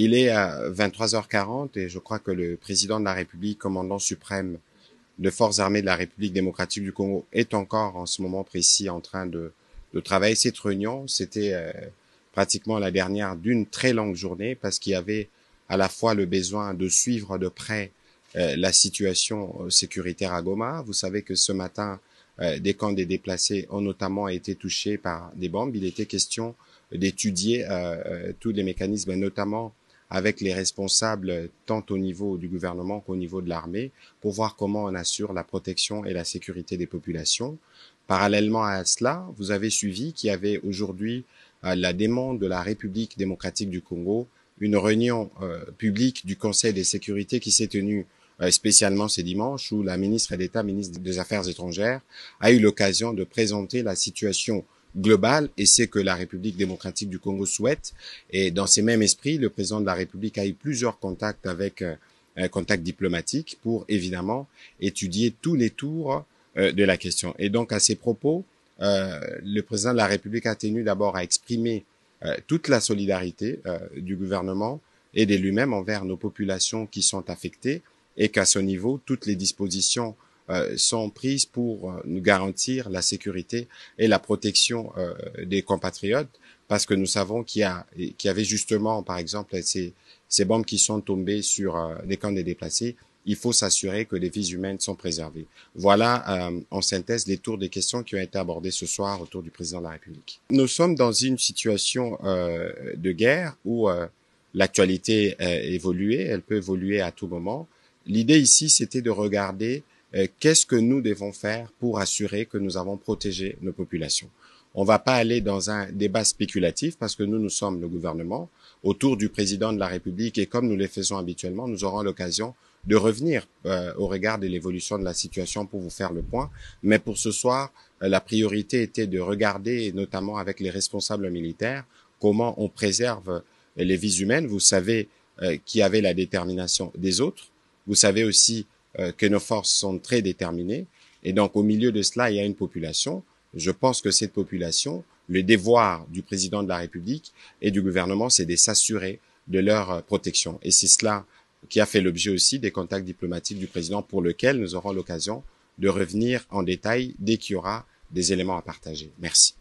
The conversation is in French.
Il est à 23h40 et je crois que le président de la République, commandant suprême des forces armées de la République démocratique du Congo, est encore en ce moment précis en train de travailler. Cette réunion, c'était pratiquement la dernière d'une très longue journée parce qu'il y avait à la fois le besoin de suivre de près la situation sécuritaire à Goma. Vous savez que ce matin, des camps des déplacés ont notamment été touchés par des bombes. Il était question d'étudier tous les mécanismes, notamment avec les responsables tant au niveau du gouvernement qu'au niveau de l'armée, pour voir comment on assure la protection et la sécurité des populations. Parallèlement à cela, vous avez suivi qu'il y avait aujourd'hui la demande de la République démocratique du Congo, une réunion publique du Conseil de sécurité qui s'est tenue spécialement ce dimanche, où la ministre d'État, ministre des Affaires étrangères, a eu l'occasion de présenter la situation globale et c'est que la République démocratique du Congo souhaite. Et dans ces mêmes esprits, le président de la République a eu plusieurs contacts avec un contact diplomatique pour évidemment étudier tous les tours de la question. Et donc à ces propos, le président de la République a tenu d'abord à exprimer toute la solidarité du gouvernement et de lui-même envers nos populations qui sont affectées et qu'à ce niveau, toutes les dispositions sont prises pour nous garantir la sécurité et la protection des compatriotes, parce que nous savons qu'il y avait justement, par exemple, ces bombes qui sont tombées sur des camps des déplacés. Il faut s'assurer que les vies humaines sont préservées. Voilà, en synthèse, les tours des questions qui ont été abordées ce soir autour du président de la République. Nous sommes dans une situation de guerre où l'actualité évoluée, elle peut évoluer à tout moment. L'idée ici, c'était de regarder qu'est-ce que nous devons faire pour assurer que nous avons protégé nos populations. On va pas aller dans un débat spéculatif parce que nous sommes le gouvernement autour du président de la République et comme nous le faisons habituellement, nous aurons l'occasion de revenir au regard de l'évolution de la situation pour vous faire le point. Mais pour ce soir, la priorité était de regarder, et notamment avec les responsables militaires, comment on préserve les vies humaines. Vous savez qu'il y avait la détermination des autres. Vous savez aussi que nos forces sont très déterminées. Et donc, au milieu de cela, il y a une population. Je pense que cette population, le devoir du président de la République et du gouvernement, c'est de s'assurer de leur protection. Et c'est cela qui a fait l'objet aussi des contacts diplomatiques du président pour lequel nous aurons l'occasion de revenir en détail dès qu'il y aura des éléments à partager. Merci.